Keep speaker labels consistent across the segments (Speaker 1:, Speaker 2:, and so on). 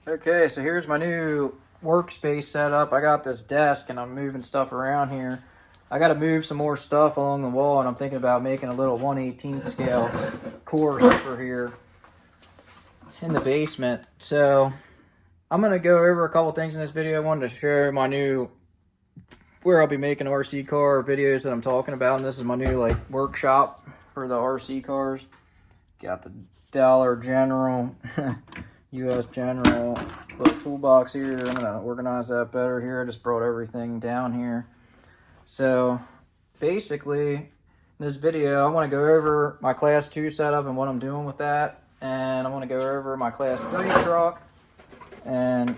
Speaker 1: Okay, so here's my new workspace setup. I got this desk and I'm moving stuff around here. I got to move some more stuff along the wall, and I'm thinking about making a little 1/18 scale course for here in the basement. So I'm going to go over a couple things in this video. I wanted to share my new, where I'll be making RC car videos that I'm talking about. And this is my new workshop for the RC cars. Got the Dollar General, US General little toolbox here. I'm going to organize that better here. I just brought everything down here. So basically, in this video, I want to go over my Class 2 setup and what I'm doing with that. And I want to go over my Class 3 truck. And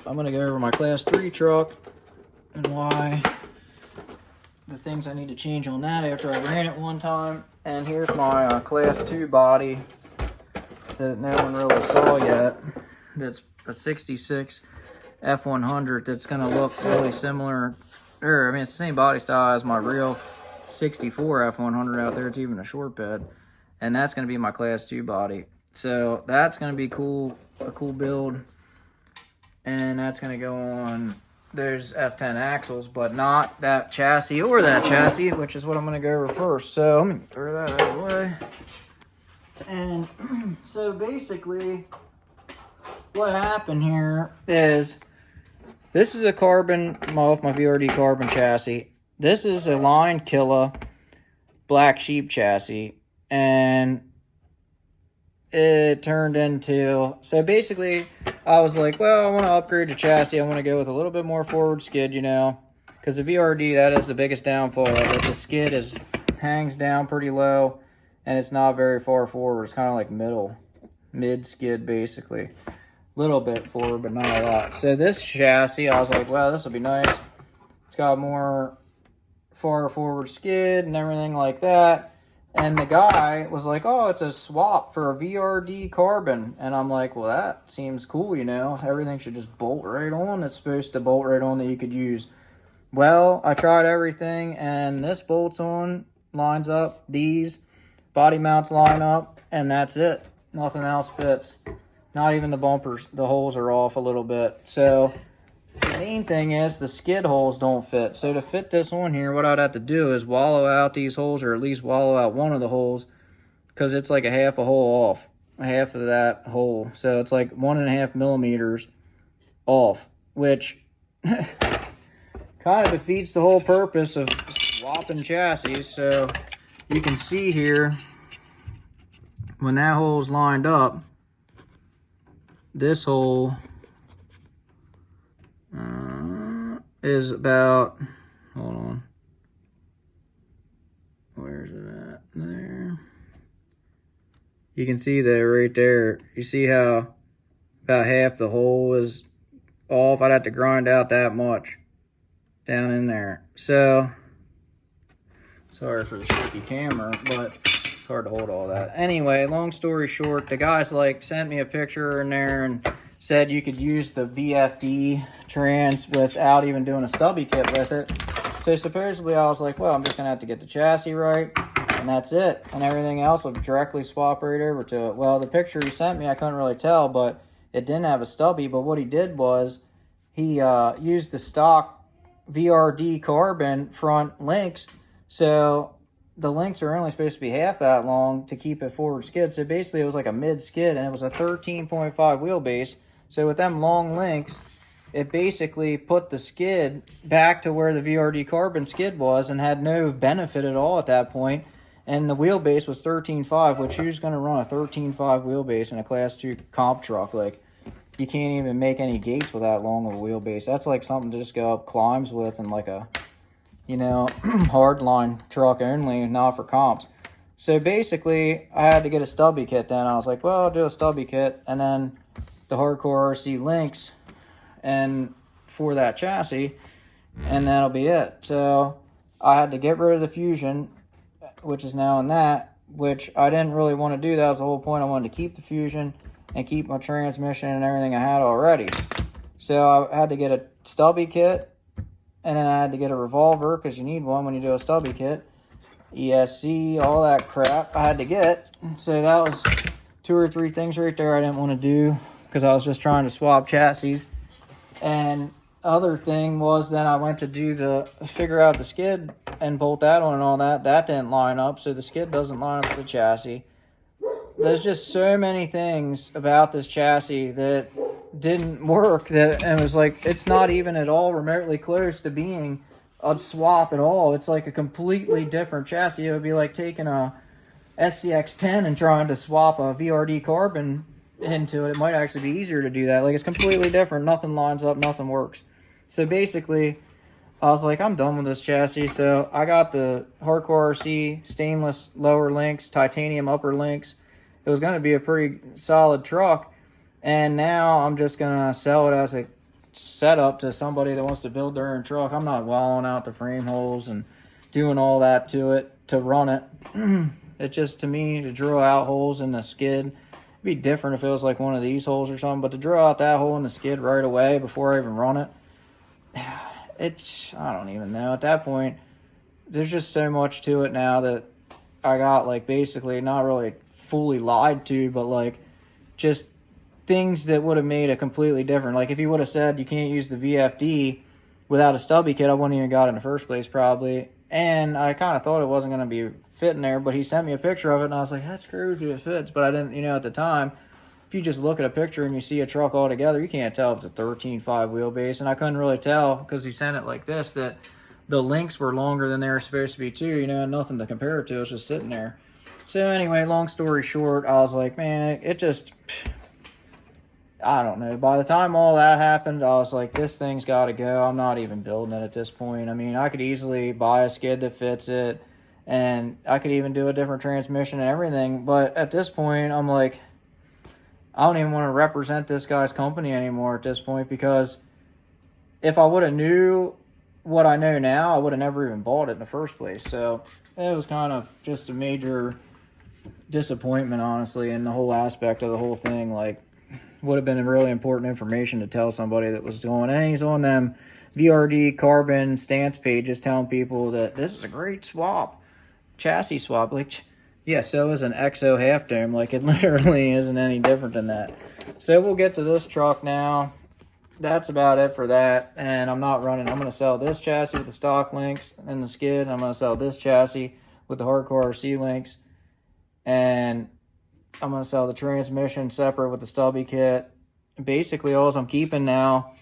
Speaker 1: I'm going to go over my Class 3 truck and why, the things I need to change on that after I ran it one time. And here's my Class 2 body that no one really saw yet. That's a 66 F100 that's going to look really similar. I mean, it's the same body style as my real 64 F100 out there. It's even a short bed. And that's going to be my Class 2 body. So that's going to be cool, a cool build. And that's going to go on, there's F10 axles, but not that chassis or that chassis, which is what I'm going to go over first. So let me throw that out of the way. And so basically what happened here is, this is a carbon, my VRD carbon chassis. This is a Line Killa Black Sheep chassis. And it turned into, so basically I was like, well, I want to upgrade the chassis. I want to go with a little bit more forward skid, you know, because the VRD, that is the biggest downfall of it. The skid hangs down pretty low and it's not very far forward. It's kind of like mid skid basically. Little bit forward, but not a lot. So this chassis, I was like, wow, this will be nice. It's got more far forward skid and everything like that. And the guy was like, oh, it's a swap for a VRD carbon. And I'm like, well, that seems cool, you know. Everything should just bolt right on. It's supposed to bolt right on that you could use. Well, I tried everything, and this bolts on, lines up. These body mounts line up, and that's it. Nothing else fits. Not even the bumpers. The holes are off a little bit. So the main thing is the skid holes don't fit. So to fit this on here, what I'd have to do is wallow out these holes, or at least wallow out one of the holes, because it's like a half a hole off. Half of that hole. So it's like 1.5 millimeters off, which kind of defeats the whole purpose of swapping chassis. So you can see here, when that hole's lined up, this hole is about, hold on, where's it at? There. You can see that right there. You see how about half the hole is off? I'd have to grind out that much down in there. So, sorry for the shaky camera, but it's hard to hold all that. Anyway, long story short, the guys sent me a picture in there and said you could use the VFD trans without even doing a stubby kit with it. So supposedly I was like, well, I'm just gonna have to get the chassis right, and that's it. And everything else will directly swap right over to it. Well, the picture he sent me, I couldn't really tell, but it didn't have a stubby. But what he did was he used the stock VRD carbon front links. So the links are only supposed to be half that long to keep it forward skid. So basically it was like a mid skid, and it was a 13.5 wheelbase. So with them long links, it basically put the skid back to where the VRD carbon skid was and had no benefit at all at that point. And the wheelbase was 13.5, which who's going to run a 13.5 wheelbase in a Class 2 comp truck? Like, you can't even make any gates with that long of a wheelbase. That's like something to just go up climbs with and like a, you know, hardline truck only, not for comps. So basically, I had to get a stubby kit then. I was like, well, I'll do a stubby kit, and then the Hardcore RC links and for that chassis, and that'll be it. So I had to get rid of the Fusion, which is now in that, which I didn't really want to do. That was the whole point. I wanted to keep the Fusion and keep my transmission and everything I had already. So I had to get a stubby kit, and then I had to get a revolver, because you need one when you do a stubby kit. ESC, all that crap I had to get. So that was 2 or 3 things right there I didn't want to do because I was just trying to swap chassis. And other thing was then I went to figure out the skid and bolt that on and all that. That didn't line up, so the skid doesn't line up with the chassis. There's just so many things about this chassis that didn't work, and it was like, it's not even at all remotely close to being a swap at all. It's like a completely different chassis. It would be like taking a SCX-10 and trying to swap a VRD carbon into it. It might actually be easier to do that. Like, it's completely different. Nothing lines up, nothing works. So basically, I was like, I'm done with this chassis. So I got the Hardcore RC stainless lower links, titanium upper links. It was going to be a pretty solid truck. And now I'm just going to sell it as a setup to somebody that wants to build their own truck. I'm not walling out the frame holes and doing all that to it to run it. It's just, to me, to drill out holes in the skid. It'd be different if it was like one of these holes or something. But to drill out that hole in the skid right away before I even run it, I don't even know. At that point, there's just so much to it now that I got, like, basically not really fully lied to, but like just things that would have made it completely different. Like, if you would have said you can't use the VFD without a stubby kit, I wouldn't even got it in the first place probably. And I kind of thought it wasn't going to be fitting there, but he sent me a picture of it and I was like, that's crazy if it fits. But I didn't, at the time, if you just look at a picture and you see a truck all together, you can't tell if it's a 13.5 wheelbase. And I couldn't really tell because he sent it like this, that the links were longer than they were supposed to be too, and nothing to compare it to. It was just sitting there. So anyway, long story short, I was like, man, it just, I don't know. By the time all that happened, I was like, this thing's got to go. I'm not even building it at this point. I mean, I could easily buy a skid that fits it, and I could even do a different transmission and everything. But at this point, I'm like, I don't even want to represent this guy's company anymore at this point, because if I would have knew what I know now, I would have never even bought it in the first place. So it was kind of just a major disappointment, honestly, in the whole aspect of the whole thing. Like, would have been really important information to tell somebody that was doing. And he's on them VRD carbon stance pages telling people that this is a great swap, chassis swap. Like, yeah, so is an XO half dome. Like, it literally isn't any different than that. So we'll get to this truck now. That's about it for that. And I'm not running. I'm going to sell this chassis with the stock links and the skid. And I'm going to sell this chassis with the Hardcore RC links. And I'm going to sell the transmission separate with the stubby kit. Basically, all I'm keeping now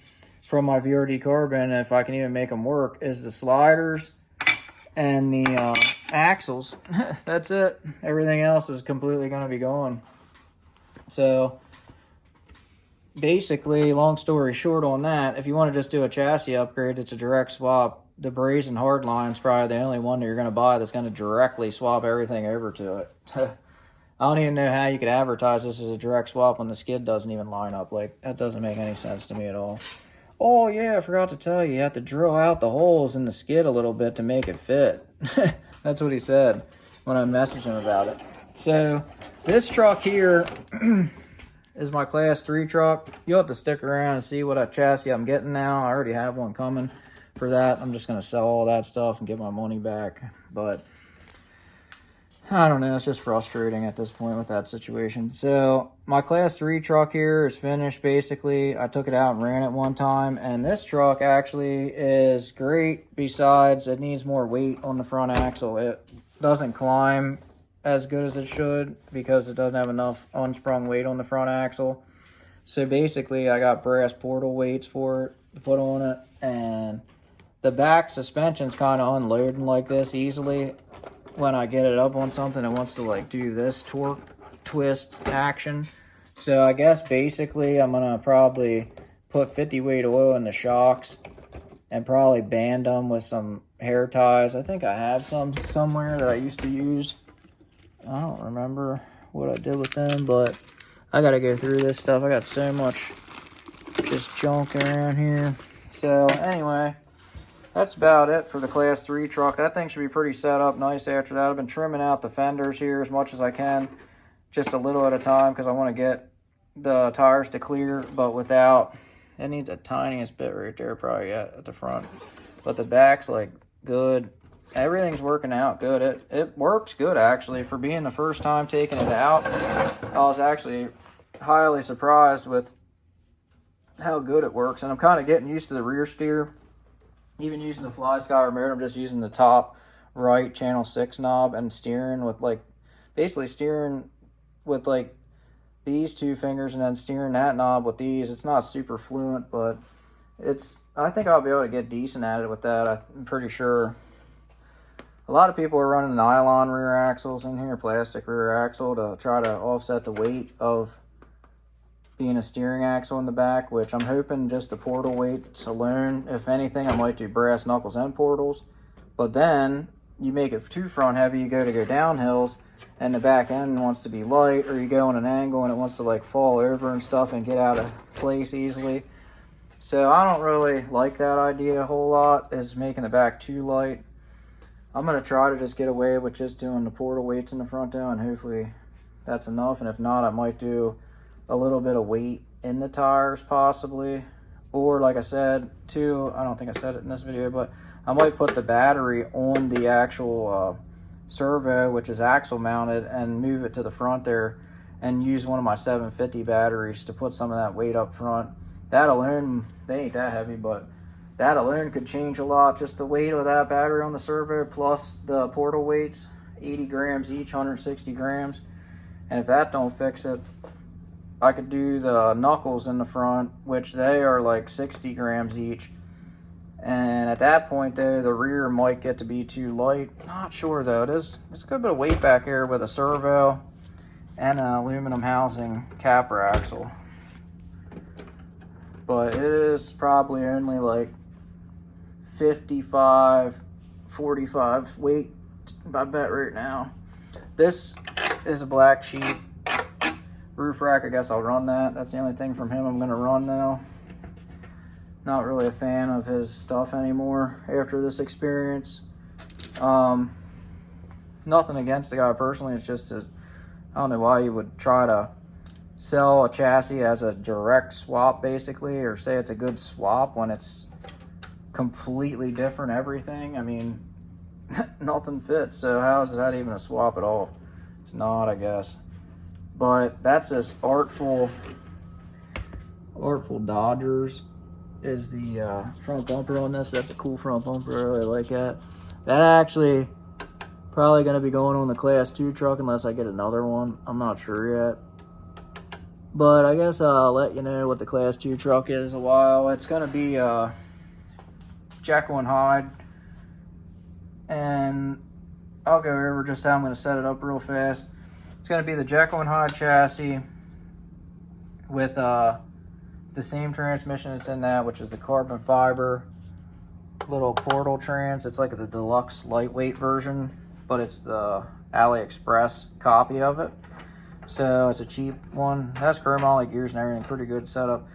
Speaker 1: from my VRD carbon, if I can even make them work, is the sliders and the axles. That's it. Everything else is completely going to be gone. So basically, long story short on that, if you want to just do a chassis upgrade, it's a direct swap. The Brazen Hardline is probably the only one that you're going to buy that's going to directly swap everything over to it. I don't even know how you could advertise this as a direct swap when the skid doesn't even line up. Like, that doesn't make any sense to me at all. Oh, yeah, I forgot to tell you, you have to drill out the holes in the skid a little bit to make it fit. That's what he said when I messaged him about it. So, this truck here is my Class 3 truck. You'll have to stick around and see what a chassis I'm getting now. I already have one coming for that. I'm just going to sell all that stuff and get my money back. But I don't know, it's just frustrating at this point with that situation. So my Class 3 truck here is finished, basically. I took it out and ran it one time, and this truck actually is great. Besides, it needs more weight on the front axle. It doesn't climb as good as it should because it doesn't have enough unsprung weight on the front axle. So basically, I got brass portal weights for it to put on it, and the back suspension's kind of unloading like this easily. When I get it up on something, it wants to like do this torque twist action. So I guess basically I'm gonna probably put 50 weight oil in the shocks and probably band them with some hair ties. I think I have some somewhere that I used to use. I don't remember what I did with them, but I gotta go through this stuff. I got so much just junk around here. So anyway, that's about it for the Class 3 truck. That thing should be pretty set up nice after that. I've been trimming out the fenders here as much as I can, just a little at a time, because I want to get the tires to clear, but without, it needs the tiniest bit right there probably at the front. But the back's like good. everything's working out good. It works good, actually. For being the first time taking it out, I was actually highly surprised with how good it works. And I'm kind of getting used to the rear steer. Even using the Fly Sky remote, I'm just using the top right channel 6 knob and steering with basically steering with these 2 fingers and then steering that knob with these. It's not super fluent, but I think I'll be able to get decent at it with that. I'm pretty sure. A lot of people are running nylon rear axles in here, plastic rear axle, to try to offset the weight of being a steering axle in the back, which I'm hoping just the portal weights alone. If anything, I might do brass knuckles and portals. But then you make it too front heavy, you go down hills, and the back end wants to be light, or you go on an angle and it wants to fall over and stuff and get out of place easily. So I don't really like that idea a whole lot, is making the back too light. I'm going to try to just get away with just doing the portal weights in the front though, and hopefully that's enough. And if not, I might do a little bit of weight in the tires possibly. Or like I said too, I don't think I said it in this video, but I might put the battery on the actual servo, which is axle mounted, and move it to the front there and use one of my 750 batteries to put some of that weight up front. That alone, they ain't that heavy, but that alone could change a lot. Just the weight of that battery on the servo plus the portal weights, 80 grams each, 160 grams. And if that don't fix it, I could do the knuckles in the front, which they are 60 grams each. And at that point though, the rear might get to be too light. Not sure though. It's a good bit of weight back here with a servo and an aluminum housing capper axle. But it is probably only 55, 45 weight, I bet right now. This is a black sheep roof rack. I guess I'll run that. That's the only thing from him I'm going to run now. Not really a fan of his stuff anymore after this experience. Nothing against the guy personally. It's just I don't know why you would try to sell a chassis as a direct swap basically, or say it's a good swap when it's completely different everything. I mean, nothing fits, so how is that even a swap at all? It's not, I guess. But that's this Artful Dodgers is the front bumper on this. That's a cool front bumper. I really like that. That actually probably going to be going on the Class 2 truck unless I get another one. I'm not sure yet. But I guess I'll let you know what the Class 2 truck is a while. It's going to be Jekyll and Hyde. And I'll go over just how I'm going to set it up real fast. It's going to be the Jekyll and Hyde chassis with the same transmission that's in that, which is the carbon fiber little portal trans. It's like the deluxe lightweight version, but it's the AliExpress copy of it. So it's a cheap one. It has chromoly gears and everything. Pretty good setup.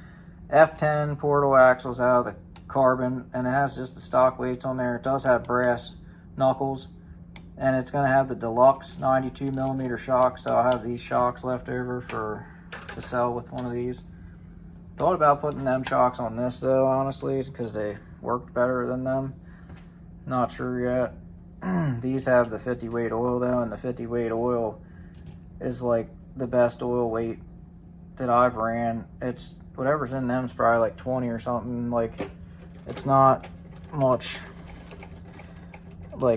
Speaker 1: F10 portal axles out of the carbon, and it has just the stock weights on there. It does have brass knuckles, and it's going to have the deluxe 92mm shocks. So I'll have these shocks left over to sell with one of these. Thought about putting them shocks on this though, honestly, because they worked better than them. Not sure yet. These have the 50 weight oil though, and the 50 weight oil is the best oil weight that I've ran. It's whatever's in them is probably 20 or something. It's not much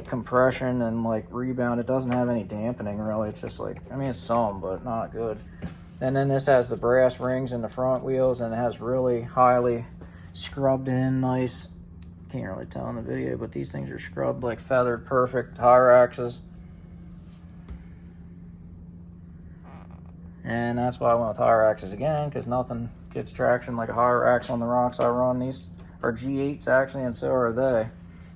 Speaker 1: compression and rebound. It doesn't have any dampening really. It's just I mean, it's some, but not good. And then this has the brass rings in the front wheels, and it has really highly scrubbed in, nice. Can't really tell in the video, but these things are scrubbed feathered, perfect Hyraxes. And that's why I went with Hyraxes again, because nothing gets traction like a Hyrax on the rocks I run. These are G8s actually, and so are they.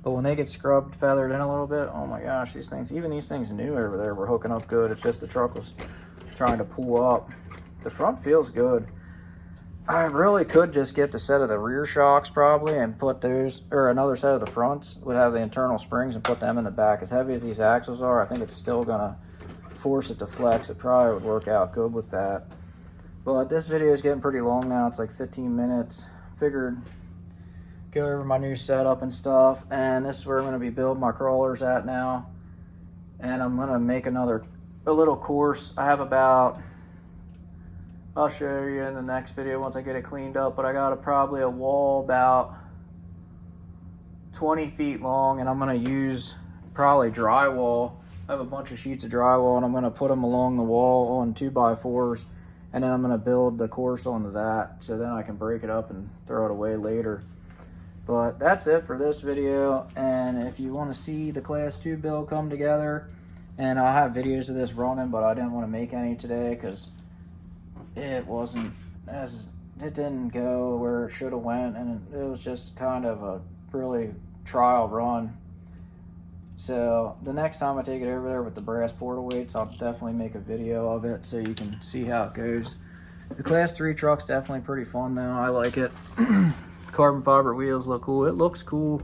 Speaker 1: But when they get scrubbed, feathered in a little bit, oh my gosh, these things new over there were hooking up good. It's just the truck was trying to pull up. The front feels good. I really could just get the set of the rear shocks probably and put those, or another set of the fronts would have the internal springs and put them in the back. As heavy as these axles are, I think it's still gonna force it to flex. It probably would work out good with that. But this video is getting pretty long now. It's 15 minutes. Figured go over my new setup and stuff. And this is where I'm going to be building my crawlers at now. And I'm going to make a little course. I have about, I'll show you in the next video once I get it cleaned up, but I got probably a wall about 20 feet long, and I'm going to use probably drywall. I have a bunch of sheets of drywall, and I'm going to put them along the wall on 2x4s, and then I'm going to build the course onto that, so then I can break it up and throw it away later. But that's it for this video, and if you want to see the Class 2 build come together, and I'll have videos of this running, but I didn't want to make any today because it didn't go where it should have went, and it was just kind of a really trial run. So the next time I take it over there with the brass portal weights, I'll definitely make a video of it so you can see how it goes. The Class 3 truck's definitely pretty fun though. I like it. Carbon fiber wheels look cool. It looks cool.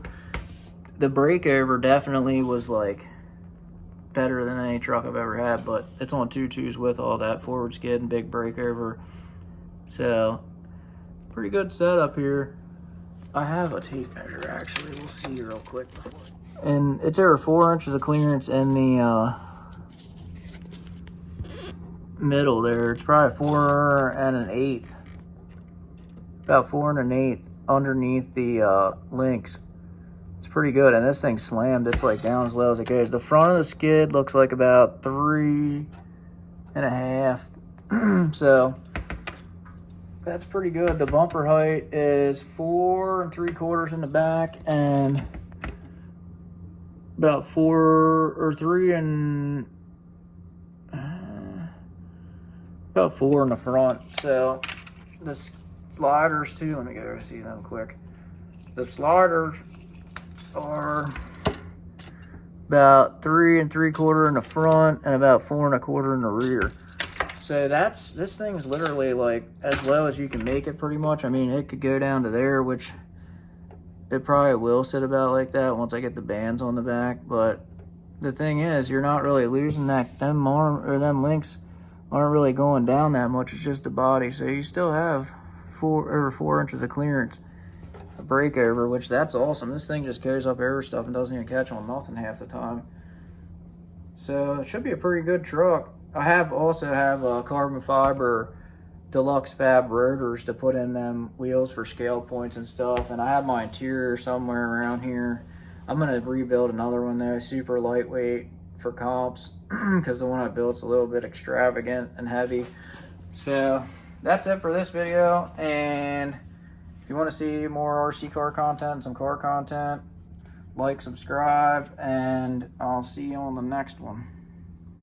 Speaker 1: The breakover definitely was like better than any truck I've ever had, but it's on 2.2s with all that forward skid and big breakover. So pretty good setup here. I have a tape measure actually. We'll see real quick. And it's over 4 inches of clearance in the middle there. It's probably 4 1/8. About 4 1/8 underneath the links. It's pretty good, and this thing's slammed. It's like down as low as it goes. The front of the skid looks like about 3 1/2. So that's pretty good. The bumper height is 4 3/4 in the back, and about 3 and about 4 in the front. So the sliders too, let me go see them quick. The sliders are about 3 3/4 in the front and about 4 1/4 in the rear. So this thing's literally like as low as you can make it pretty much. I mean, it could go down to there, which it probably will sit about like that once I get the bands on the back. But the thing is, you're not really losing that. Them links aren't really going down that much. It's just the body. So you still have over 4 inches of clearance. A breakover, which that's awesome. This thing just goes up over stuff and doesn't even catch on nothing half the time. So it should be a pretty good truck. I also have a carbon fiber deluxe fab rotors to put in them wheels for scale points and stuff, and I have my interior somewhere around here. I'm gonna rebuild another one though, super lightweight for comps, because the one I built's a little bit extravagant and heavy. So that's it for this video, and if you want to see more RC car content and some car content, like, subscribe, and I'll see you on the next one.